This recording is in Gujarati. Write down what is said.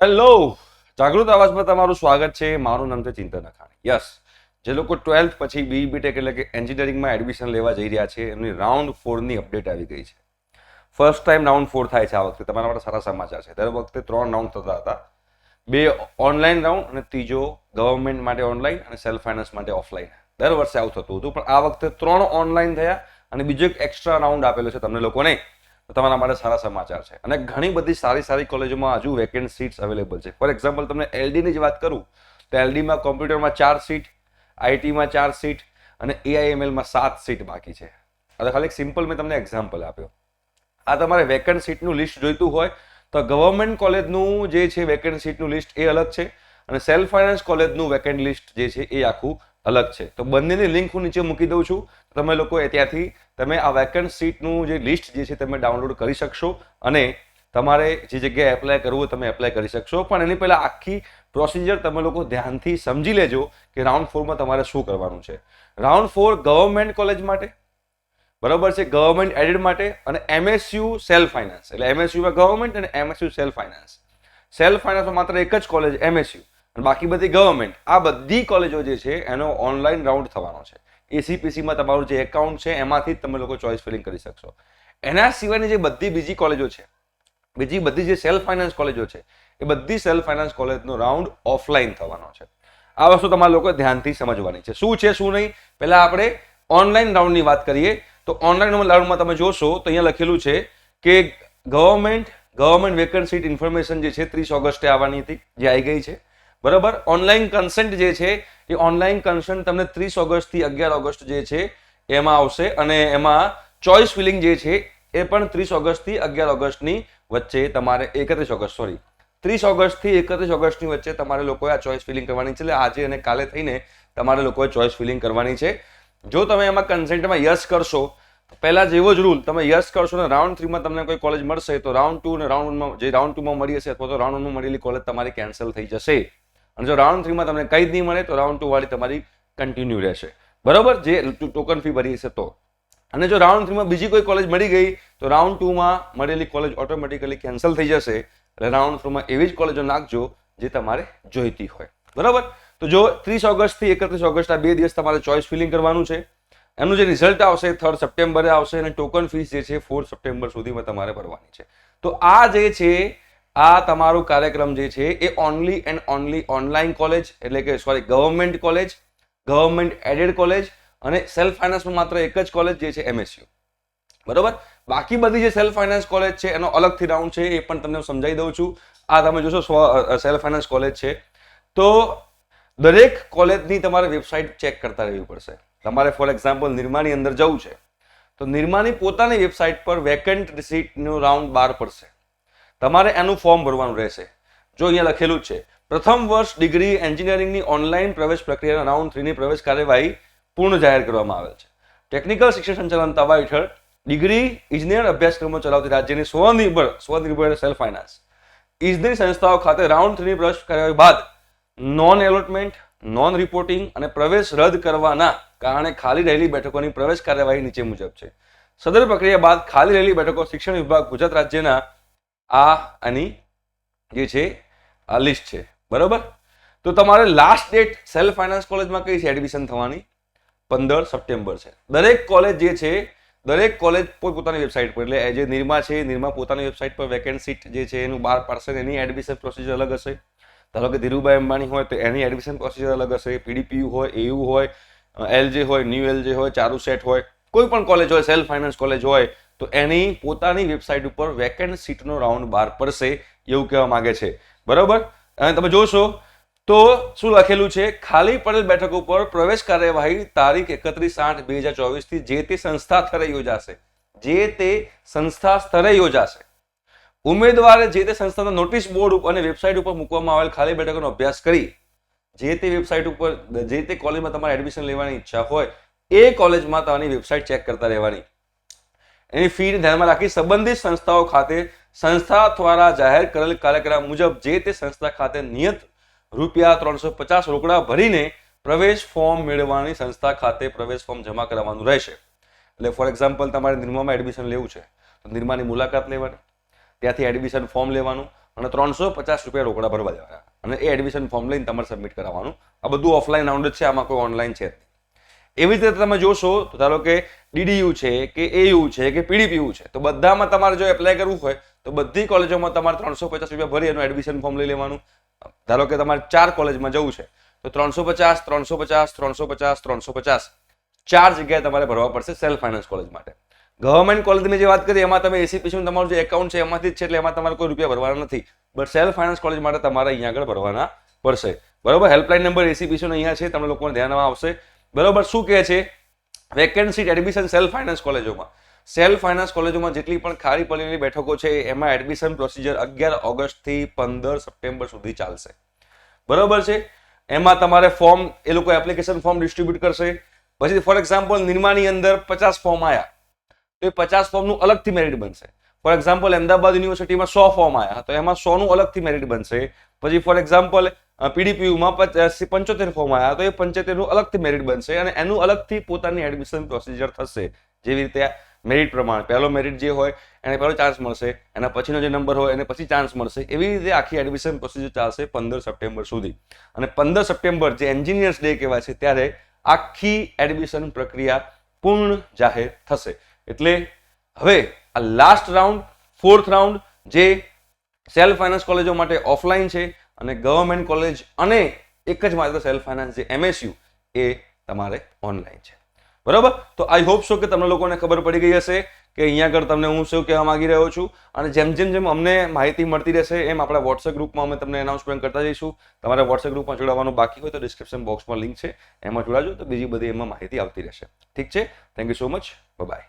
હેલો, જાગૃત અવાજમાં તમારું સ્વાગત છે. મારું નામ છે ચિંતન અખાણી. યસ, જે લોકો 12th પછી બીટેક એટલે કે એન્જિનિયરિંગમાં એડમિશન લેવા જઈ રહ્યા છે એમની રાઉન્ડ 4ની અપડેટ આવી ગઈ છે. ફર્સ્ટ ટાઈમ રાઉન્ડ 4 થાય છે આ વખતે. તમારા માટે સારા સમાચાર છે. દર વખતે 3 રાઉન્ડ થતા હતા, 2 ઓનલાઈન રાઉન્ડ અને ત્રીજો ગવર્મેન્ટ માટે ઓનલાઈન અને સેલ્ફ ફાઇનાન્સ માટે ઓફલાઈન. દર વર્ષે આવું થતું હતું, પણ આ વખતે 3 ઓનલાઈન થયા અને બીજો એક એક્સ્ટ્રા રાઉન્ડ આપેલો છે તમને લોકોને. તો તમારા માટે સારા સમાચાર છે. અને ઘણી બધી સારી સારી કોલેજોમાં હજુ વેકેન્ટ સીટ્સ અવેલેબલ છે. ફોર એક્ઝામ્પલ તમને એલડીની જ વાત કરું તો એલડીમાં કોમ્પ્યુટરમાં 4 સીટ, આઈટીમાં 4 સીટ અને એઆઈએમએલમાં 7 સીટ બાકી છે. હવે ખાલી એક સિમ્પલ મેં તમને એક્ઝામ્પલ આપ્યો. આ તમારે વેકેન્ટ સીટનું લિસ્ટ જોઈતું હોય તો ગવર્મેન્ટ કોલેજનું જે છે વેકેન્ટ સીટનું લિસ્ટ એ અલગ છે અને સેલ્ફ ફાઇનાન્સ કોલેજનું વેકેન્ટ લિસ્ટ જે છે એ આખું અલગ છે. તો બંનેની લિંક હું નીચે મૂકી દઉં છું. તમે લોકો ત્યાંથી તમે આ વેકેન્ટ સીટનું જે લિસ્ટ જે છે તમે ડાઉનલોડ કરી શકશો અને તમારે જે જગ્યાએ એપ્લાય કરવું હોય તમે એપ્લાય કરી શકશો. પણ એની પહેલાં આખી પ્રોસિજર તમે લોકો ધ્યાનથી સમજી લેજો કે રાઉન્ડ 4માં તમારે શું કરવાનું છે. રાઉન્ડ 4 ગવર્મેન્ટ કોલેજ માટે, બરાબર છે, ગવર્મેન્ટ એડેડ માટે અને એમએસયુ સેલ્ફ ફાઇનાન્સ. એટલે એમએસયુમાં ગવર્મેન્ટ અને એમએસયુ સેલ્ફ ફાઇનાન્સ. સેલ્ફ ફાઇનાન્સમાં માત્ર એક જ કોલેજ એમએસયુ અને બાકી બધી ગવર્મેન્ટ. આ બધી કોલેજો જે છે એનો ઓનલાઈન રાઉન્ડ થવાનો છે. એસીપીસીમાં તમારું જે એકાઉન્ટ છે એમાંથી જ તમે લોકો ચોઇસ ફિલિંગ કરી શકશો. એના સિવાયની જે બધી બીજી કોલેજો છે, બીજી બધી જે સેલ્ફ ફાઇનાન્સ કોલેજો છે, એ બધી સેલ્ફ ફાઇનાન્સ કોલેજનો રાઉન્ડ ઓફલાઈન થવાનો છે. આ વસ્તુ તમારા લોકો ધ્યાનથી સમજવાની છે. શું છે શું નહીં, પહેલા આપણે ઓનલાઈન રાઉન્ડની વાત કરીએ. તો ઓનલાઈન રાઉન્ડમાં તમે જોશો તો અહીંયા લખેલું છે કે ગવર્મેન્ટ વેકન્ટ સીટ ઇન્ફોર્મેશન જે છે 30 ઓગસ્ટે આવવાની હતી, જે આવી ગઈ છે. બરાબર. ઓનલાઈન કન્સેન્ટ જે છે એ ઓનલાઈન કન્સેન્ટ તમને 30 ઓગસ્ટથી 11 ઓગસ્ટ જે છે એમાં આવશે અને એમાં ચોઇસ ફિલિંગ જે છે એ પણ 30 ઓગસ્ટથી 11 ઓગસ્ટની વચ્ચે તમારે 31 ઓગસ્ટ સોરી 30 ઓગસ્ટથી 31 ઓગસ્ટની વચ્ચે તમારે લોકોએ આ ચોઇસ ફિલિંગ કરવાની છે. એટલે આજે અને કાલે થઈને તમારે લોકોએ ચોઇસ ફિલિંગ કરવાની છે. જો તમે એમાં કન્સેન્ટમાં યસ કરશો, પહેલા જેવો જ રૂલ, તમે યસ કરશો ને રાઉન્ડ 3માં તમને કોઈ કોલેજ મળશે તો રાઉન્ડ 2 અને રાઉન્ડ 1માં જે રાઉન્ડ 2માં મળી હશે અથવા તો રાઉન્ડ 1માં મળેલી કોલેજ તમારી કેન્સલ થઈ જશે. અને જો રાઉન્ડ 3માં તમને કંઈ જ નહીં મળે તો રાઉન્ડ 2 વાળી તમારી કન્ટિન્યુ રહેશે. બરાબર, જે ટોકન ફી ભરી હશે તો. અને જો રાઉન્ડ 3માં બીજી કોઈ કોલેજ મળી ગઈ તો રાઉન્ડ 2માં મળેલી કોલેજ ઓટોમેટિકલી કેન્સલ થઈ જશે. એટલે રાઉન્ડ 4માં એવી જ કોલેજો નાખજો જે તમારે જોઈતી હોય. બરાબર. તો જો 30 ઓગસ્ટથી 31 ઓગસ્ટ આ 2 દિવસ તમારે ચોઇસ ફિલિંગ કરવાનું છે. એનું જે રિઝલ્ટ આવશે 3 સપ્ટેમ્બરે આવશે અને ટોકન ફીસ જે છે 4 સપ્ટેમ્બર સુધીમાં તમારે ભરવાની છે. તો આ જે છે આ તમારો કાર્યક્રમ જે છે એ only and only online college એટલે કે government college, government aided college અને સેલ્ફ ફાઇનાન્સમાં માત્ર એક જ કોલેજ જે છે એમએસયુ. બરોબર. બાકી બધી જે સેલ્ફ ફાઇનાન્સ કોલેજ છે એનો અલગથી રાઉન્ડ છે, એ પણ તમને સમજાવી દઉં છું. આ તમે જોશો સેલ્ફ ફાઇનાન્સ કોલેજ છે તો દરેક કોલેજની તમારે વેબસાઇટ ચેક કરતા રહેવી પડશે. તમારે ફોર એક્ઝામ્પલ નિરમાની અંદર જવું છે તો નિરમાની પોતાની વેબસાઇટ પર વેકન્ટ સીટનો રાઉન્ડ 12 પડશે. તમારે એનું ફોર્મ ભરવાનું રહેશે. જો અહીંયા લખેલું છે પ્રથમ વર્ષ ડિગ્રી એન્જિનિયરિંગની ઓનલાઈન પ્રવેશ પ્રક્રિયાના રાઉન્ડ 3ની પ્રવેશ કાર્યવાહી પૂર્ણ જાહેર કરવામાં આવેલ છે. ટેકનિકલ શિક્ષણ સંચાલન તાબા હેઠળ ડિગ્રી ઇજનેર અભ્યાસક્રમો ચલાવતી રાજ્યની સ્વનિર્ભર સેલ્ફ ફાઇનાન્સ ઇજનેરી સંસ્થાઓ ખાતે રાઉન્ડ 3ની પ્રવેશ કાર્યવાહી બાદ નોન એલોટમેન્ટ, નોન રિપોર્ટિંગ અને પ્રવેશ રદ કરવાના કારણે ખાલી રહેલી બેઠકોની પ્રવેશ કાર્યવાહી નીચે મુજબ છે. સદર પ્રક્રિયા બાદ ખાલી રહેલી બેઠકો શિક્ષણ વિભાગ ગુજરાત રાજ્યના આની જે છે આ લિસ્ટ છે. બરોબર. તો તમારે લાસ્ટ ડેટ સેલ્ફ ફાઇનાન્સ કોલેજમાં કઈ છે એડમિશન થવાની 15 સપ્ટેમ્બર છે. દરેક કોલેજ જે છે દરેક કોલેજ પોતાની વેબસાઇટ પર, એટલે જે નિરમા છે નિરમા પોતાની વેબસાઇટ પર વેકેન્ટ સીટ જે છે એનું 12 પાડશે, એની એડમિશન પ્રોસિજર અલગ હશે. ધારો કે ધીરુભાઈ અંબાણી હોય તો એની એડમિશન પ્રોસિજર અલગ હશે. પીડીપીયુ હોય, એયુ હોય, એલજે હોય, ન્યૂ એલજે હોય, ચારુ સેટ હોય, કોઈ પણ કોલેજ હોય, સેલ્ફ ફાઇનાન્સ કોલેજ હોય તો એની પોતાની વેબસાઇટ ઉપર વેકેન્ટ સીટનો રાઉન્ડ 12 પડશે એવું કહેવા માંગે છે. બરોબર. અને તમે જોશો તો શું લખેલું છે, ખાલી પડેલ બેઠકો પર પ્રવેશ કાર્યવાહી તારીખ 31/8/2024 થી જે તે સંસ્થા સ્તરે યોજાશે. જે તે સંસ્થા સ્તરે યોજાશે. ઉમેદવારે જે તે સંસ્થાના નોટિસ બોર્ડ અને વેબસાઇટ ઉપર મૂકવામાં આવેલ ખાલી બેઠકોનો અભ્યાસ કરી જે તે વેબસાઇટ ઉપર જે તે કોલેજમાં તમારે એડમિશન લેવાની ઈચ્છા હોય એ કોલેજમાં તમારી વેબસાઇટ ચેક કરતા રહેવાની. એની ફીને ધ્યાનમાં રાખી સંબંધિત સંસ્થાઓ ખાતે સંસ્થા દ્વારા જાહેર કરેલ કાર્યક્રમ મુજબ જે તે સંસ્થા ખાતે નિયત ₹350 રોકડા ભરીને પ્રવેશ ફોર્મ મેળવવાની સંસ્થા ખાતે પ્રવેશ ફોર્મ જમા કરાવવાનું રહેશે. એટલે ફોર એક્ઝામ્પલ તમારે નિરમામાં એડમિશન લેવું છે તો નિરમાની મુલાકાત લેવાની, ત્યાંથી એડમિશન ફોર્મ લેવાનું, અને 350 રૂપિયા રોકડા ભરવા દેવાના અને એ એડમિશન ફોર્મ લઈને તમારે સબમિટ કરાવવાનું. આ બધું ઓફલાઈન રાઉન્ડ જ છે, આમાં કોઈ ઓનલાઈન છે જ નહીં. એવી જ રીતે તમે જોશો તો ધારો કે DDU છે કે AU છે કે PDPU છે, તો બધામાં તમારે જો એપ્લાય કરવું હોય તો બધી કોલેજોમાં તમારે 350 રૂપિયા ભરી એનું એડમિશન ફોર્મ લઈ લેવાનું. ધારો કે તમારે 4 કોલેજમાં જવું છે તો 350, 350, 350, 350 4 જગ્યાએ તમારે ભરવા પડશે સેલ્ફ ફાઇનાન્સ કોલેજ માટે. ગવર્મેન્ટ કોલેજની જે વાત કરીએ એમાં તમે ACPC નું તમારું જે એકાઉન્ટ છે એમાંથી જ છે, એટલે એમાં તમારે કોઈ રૂપિયા ભરવાના નથી. બટ સેલ્ફ ફાઇનાન્સ કોલેજ માટે તમારે અહીંયા આગળ ભરવાના પડશે. બરોબર, હેલ્પલાઇન નંબર ACPC નો અહીંયા છે, તમને લોકોને ધ્યાનમાં આવશે. બરોબર, શું કહે છે? વેકેન્સી એડમિશન સેલ્ફ ફાઇનાન્સ કોલેજોમાં, સેલ્ફ ફાઇનાન્સ કોલેજોમાં જેટલી પણ ખાલી પડેલી બેઠકો છે એમાં એડમિશન પ્રોસિજર 11 ઓગસ્ટથી 15 સપ્ટેમ્બર સુધી ચાલશે. બરોબર છે. એમાં તમારે ફોર્મ, એ લોકો એપ્લિકેશન ફોર્મ ડિસ્ટ્રીબ્યુટ કરશે. પછી ફોર એક્ઝામ્પલ નિરમાની અંદર 50 ફોર્મ આવ્યા તો એ 50 ફોર્મનું અલગથી મેરિટ બનશે. ફોર એક્ઝામ્પલ અમદાવાદ યુનિવર્સિટીમાં 100 ફોર્મ આવ્યા તો એમાં 100 નું અલગથી મેરિટ બનશે. પછી ફોર એક્ઝામ્પલ PDPUમાં 75 ફોર્મ આવ્યા તો એ 75 નું અલગથી મેરિટ બનશે અને એનું અલગથી પોતાની એડમિશન પ્રોસિજર થશે. જેવી રીતે મેરિટ પ્રમાણે પહેલો મેરિટ જે હોય એને પહેલો ચાન્સ મળશે, એના પછીનો જે નંબર હોય એને પછી ચાન્સ મળશે. એવી રીતે આખી એડમિશન પ્રોસિજર ચાલશે 15 સપ્ટેમ્બર સુધી. અને 15 સપ્ટેમ્બર જે એન્જિનિયર્સ ડે કહેવાય છે ત્યારે આખી એડમિશન પ્રક્રિયા પૂર્ણ જાહેર થશે. એટલે હવે આ લાસ્ટ રાઉન્ડ, 4th રાઉન્ડ જે સેલ્ફ ફાઇનાન્સ કોલેજો માટે ઓફલાઈન છે અને ગવર્મેન્ટ કોલેજ અને એક જ માત્ર સેલ્ફ ફાઇનાન્સ જે MSU એ તમારે ઓનલાઈન છે. બરોબર, તો આઈ હોપ સો કે તમને લોકોને ખબર પડી ગઈ હશે કે અહીંયા આગળ તમને હું શું કહેવા માંગી રહ્યો છું. અને જેમ અમને માહિતી મળતી રહેશે એમ આપણા વોટ્સએપ ગ્રુપમાં અમે તમને એનાઉન્સમેન્ટ કરતા જઈશું. તમારે વોટ્સએપ ગ્રુપમાં જોડાવાનું બાકી હોય તો ડિસ્ક્રિપ્શન બોક્સમાં લિંક છે, એમાં જોડાજો તો બીજી બધી એમાં માહિતી આવતી રહેશે. ઠીક છે, thank you so much, by.